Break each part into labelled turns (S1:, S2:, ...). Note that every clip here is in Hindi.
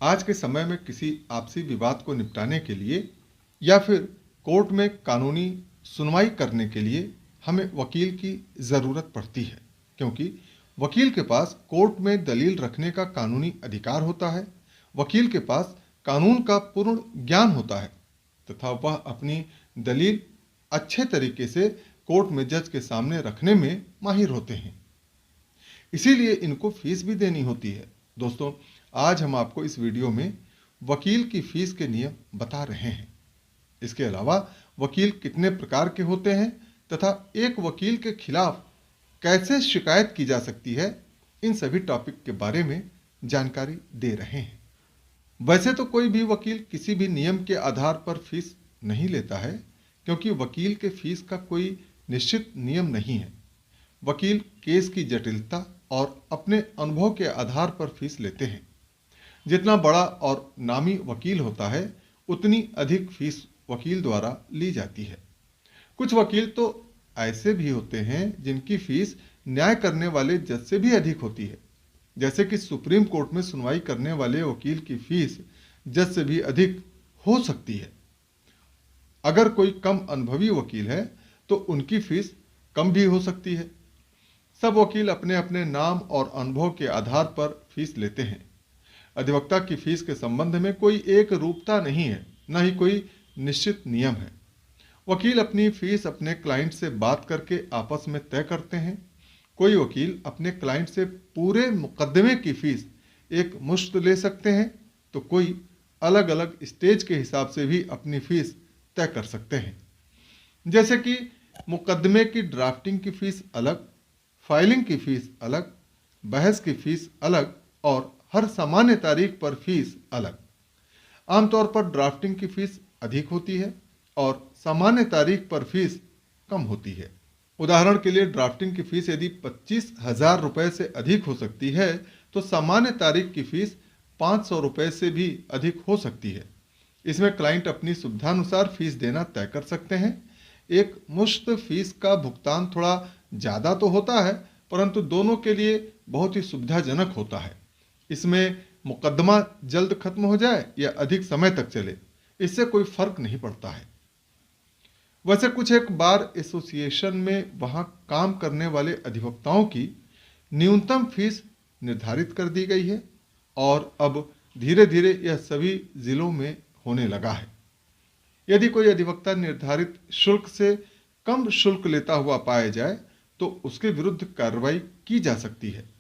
S1: आज के समय में किसी आपसी विवाद को निपटाने के लिए या फिर कोर्ट में कानूनी सुनवाई करने के लिए हमें वकील की ज़रूरत पड़ती है, क्योंकि वकील के पास कोर्ट में दलील रखने का कानूनी अधिकार होता है। वकील के पास कानून का पूर्ण ज्ञान होता है तथा वह अपनी दलील अच्छे तरीके से कोर्ट में जज के सामने रखने में माहिर होते हैं। इसीलिए इनको फीस भी देनी होती है। दोस्तों, आज हम आपको इस वीडियो में वकील की फीस के नियम बता रहे हैं। इसके अलावा वकील कितने प्रकार के होते हैं तथा एक वकील के खिलाफ कैसे शिकायत की जा सकती है, इन सभी टॉपिक के बारे में जानकारी दे रहे हैं। वैसे तो कोई भी वकील किसी भी नियम के आधार पर फीस नहीं लेता है, क्योंकि वकील के फीस का कोई निश्चित नियम नहीं है। वकील केस की जटिलता और अपने अनुभव के आधार पर फीस लेते हैं। जितना बड़ा और नामी वकील होता है, उतनी अधिक फीस वकील द्वारा ली जाती है। कुछ वकील तो ऐसे भी होते हैं जिनकी फीस न्याय करने वाले जज से भी अधिक होती है। जैसे कि सुप्रीम कोर्ट में सुनवाई करने वाले वकील की फीस जज से भी अधिक हो सकती है। अगर कोई कम अनुभवी वकील है तो उनकी फीस कम भी हो सकती है। सब वकील अपने अपने नाम और अनुभव के आधार पर फीस लेते हैं। अधिवक्ता की फीस के संबंध में कोई एक रूपता नहीं है, न ही कोई निश्चित नियम है। वकील अपनी फीस अपने क्लाइंट से बात करके आपस में तय करते हैं। कोई वकील अपने क्लाइंट से पूरे मुकदमे की फीस एक मुश्त ले सकते हैं, तो कोई अलग अलग स्टेज के हिसाब से भी अपनी फीस तय कर सकते हैं। जैसे कि मुकदमे की ड्राफ्टिंग की फीस अलग, फाइलिंग की फीस अलग, बहस की फीस अलग और हर सामान्य तारीख पर फीस अलग। आमतौर पर ड्राफ्टिंग की फीस अधिक होती है और सामान्य तारीख पर फीस कम होती है। उदाहरण के लिए ड्राफ्टिंग की फीस यदि 25,000 रुपये से अधिक हो सकती है, तो सामान्य तारीख की फीस 500 रुपये से भी अधिक हो सकती है। इसमें क्लाइंट अपनी सुविधानुसार फीस देना तय कर सकते हैं। एक मुश्त फीस का भुगतान थोड़ा ज़्यादा तो होता है, परंतु दोनों के लिए बहुत ही सुविधाजनक होता है। इसमें मुकदमा जल्द खत्म हो जाए या अधिक समय तक चले, इससे कोई फर्क नहीं पड़ता है। वैसे कुछ एक बार एसोसिएशन में वहां काम करने वाले अधिवक्ताओं की न्यूनतम फीस निर्धारित कर दी गई है और अब धीरे धीरे यह सभी जिलों में होने लगा है। यदि कोई अधिवक्ता निर्धारित शुल्क से कम शुल्क लेता हुआ पाया जाए तो उसके विरुद्ध कार्रवाई की जा सकती है।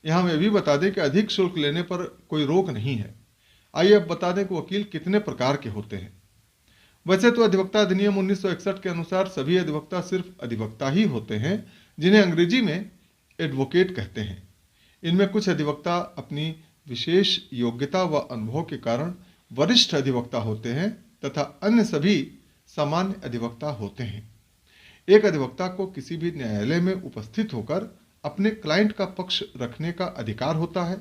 S1: यहाँ मैं भी बता दें कि अधिक शुल्क लेने पर कोई रोक नहीं है। आइए अब बता दें कि वकील कितने प्रकार के होते हैं। वैसे तो अधिवक्ता अधिनियम 1961 के अनुसार सभी अधिवक्ता सिर्फ अधिवक्ता ही होते हैं, जिन्हें अंग्रेजी में एडवोकेट कहते हैं। इनमें कुछ अधिवक्ता अपनी विशेष योग्यता व अनुभव के कारण वरिष्ठ अधिवक्ता होते हैं तथा अन्य सभी सामान्य अधिवक्ता होते हैं। एक अधिवक्ता को किसी भी न्यायालय में उपस्थित होकर अपने क्लाइंट का पक्ष रखने का अधिकार होता है।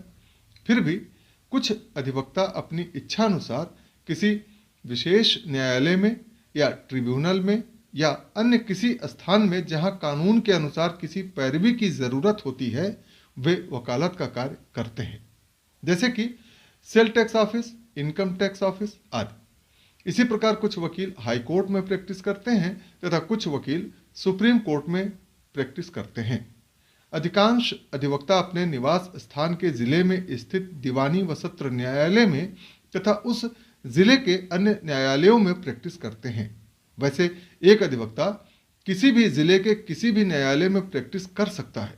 S1: फिर भी कुछ अधिवक्ता अपनी इच्छा अनुसार किसी विशेष न्यायालय में या ट्रिब्यूनल में या अन्य किसी स्थान में जहां कानून के अनुसार किसी पैरवी की जरूरत होती है, वे वकालत का कार्य करते हैं। जैसे कि sale tax office, income tax office आदि। इसी प्रकार कुछ वकील हाई कोर्ट में प्रैक्टिस करते हैं तथा कुछ वकील सुप्रीम कोर्ट में प्रैक्टिस करते हैं। अधिकांश अधिवक्ता अपने निवास स्थान के जिले में स्थित दीवानी व सत्र न्यायालय में तथा उस जिले के अन्य न्यायालयों में प्रैक्टिस करते हैं। वैसे एक अधिवक्ता किसी भी जिले के किसी भी न्यायालय में प्रैक्टिस कर सकता है,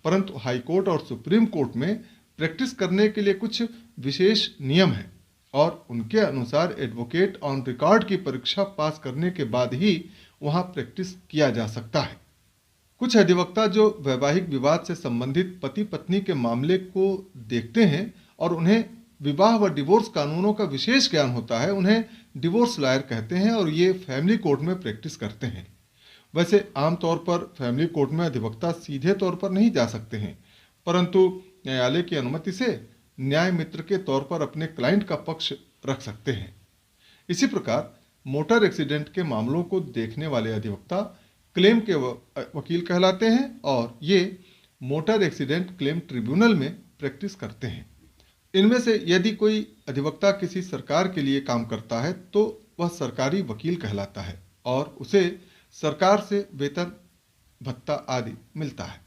S1: परंतु हाई कोर्ट और सुप्रीम कोर्ट में प्रैक्टिस करने के लिए कुछ विशेष नियम हैं और उनके अनुसार एडवोकेट ऑन रिकॉर्ड की परीक्षा पास करने के बाद ही वहां प्रैक्टिस किया जा सकता है। कुछ अधिवक्ता जो वैवाहिक विवाद से संबंधित पति पत्नी के मामले को देखते हैं और उन्हें विवाह व डिवोर्स कानूनों का विशेष ज्ञान होता है, उन्हें डिवोर्स लॉयर कहते हैं और ये फैमिली कोर्ट में प्रैक्टिस करते हैं। वैसे आमतौर पर फैमिली कोर्ट में अधिवक्ता सीधे तौर पर नहीं जा सकते हैं, परंतु न्यायालय की अनुमति से न्याय मित्र के तौर पर अपने क्लाइंट का पक्ष रख सकते हैं। इसी प्रकार मोटर एक्सीडेंट के मामलों को देखने वाले अधिवक्ता क्लेम के वकील कहलाते हैं और ये मोटर एक्सीडेंट क्लेम ट्रिब्यूनल में प्रैक्टिस करते हैं। इनमें से यदि कोई अधिवक्ता किसी सरकार के लिए काम करता है तो वह सरकारी वकील कहलाता है और उसे सरकार से वेतन भत्ता आदि मिलता है।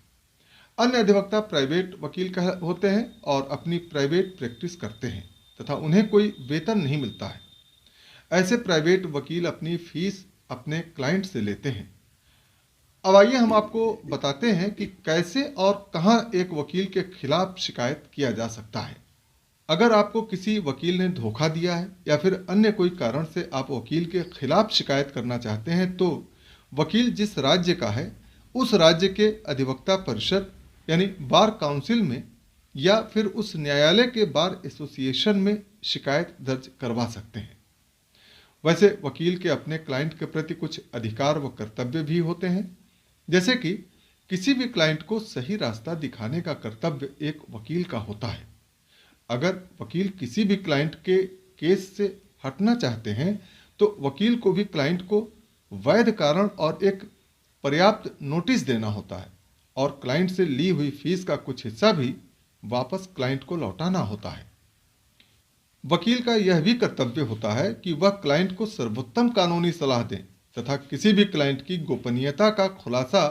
S1: अन्य अधिवक्ता प्राइवेट वकील होते हैं और अपनी प्राइवेट प्रैक्टिस करते हैं तथा उन्हें कोई वेतन नहीं मिलता है। ऐसे प्राइवेट वकील अपनी फीस अपने क्लाइंट से लेते हैं। अब आइए हम आपको बताते हैं कि कैसे और कहां एक वकील के खिलाफ शिकायत किया जा सकता है। अगर आपको किसी वकील ने धोखा दिया है या फिर अन्य कोई कारण से आप वकील के खिलाफ शिकायत करना चाहते हैं तो वकील जिस राज्य का है उस राज्य के अधिवक्ता परिषद यानी बार काउंसिल में या फिर उस न्यायालय के बार एसोसिएशन में शिकायत दर्ज करवा सकते हैं। वैसे वकील के अपने क्लाइंट के प्रति कुछ अधिकार व कर्तव्य भी होते हैं, जैसे कि किसी भी क्लाइंट को सही रास्ता दिखाने का कर्तव्य एक वकील का होता है। अगर वकील किसी भी क्लाइंट के केस से हटना चाहते हैं तो वकील को भी क्लाइंट को वैध कारण और एक पर्याप्त नोटिस देना होता है और क्लाइंट से ली हुई फीस का कुछ हिस्सा भी वापस क्लाइंट को लौटाना होता है। वकील का यह भी कर्तव्य होता है कि वह क्लाइंट को सर्वोत्तम कानूनी सलाह दें तथा किसी भी क्लाइंट की गोपनीयता का खुलासा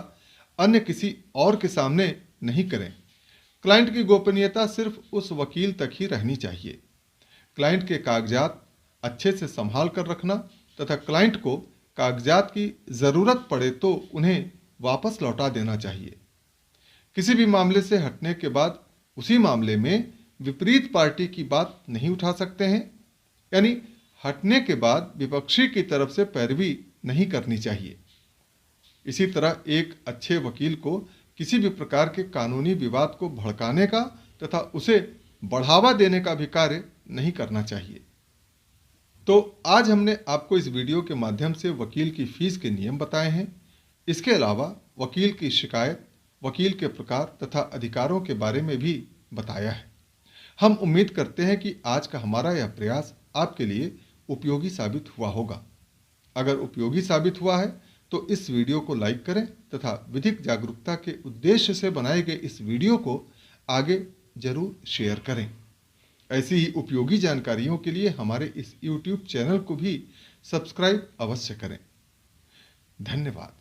S1: अन्य किसी और के सामने नहीं करें। क्लाइंट की गोपनीयता सिर्फ उस वकील तक ही रहनी चाहिए। क्लाइंट के कागजात अच्छे से संभाल कर रखना तथा क्लाइंट को कागजात की ज़रूरत पड़े तो उन्हें वापस लौटा देना चाहिए। किसी भी मामले से हटने के बाद उसी मामले में विपरीत पार्टी की बात नहीं उठा सकते हैं, यानी हटने के बाद विपक्षी की तरफ से पैरवी नहीं करनी चाहिए। इसी तरह एक अच्छे वकील को किसी भी प्रकार के कानूनी विवाद को भड़काने का तथा उसे बढ़ावा देने का भी कार्य नहीं करना चाहिए। तो आज हमने आपको इस वीडियो के माध्यम से वकील की फीस के नियम बताए हैं। इसके अलावा वकील की शिकायत, वकील के प्रकार तथा अधिकारों के बारे में भी बताया है। हम उम्मीद करते हैं कि आज का हमारा यह प्रयास आपके लिए उपयोगी साबित हुआ होगा। अगर उपयोगी साबित हुआ है तो इस वीडियो को लाइक करें तथा विधिक जागरूकता के उद्देश्य से बनाए गए इस वीडियो को आगे जरूर शेयर करें। ऐसी ही उपयोगी जानकारियों के लिए हमारे इस YouTube चैनल को भी सब्सक्राइब अवश्य करें। धन्यवाद।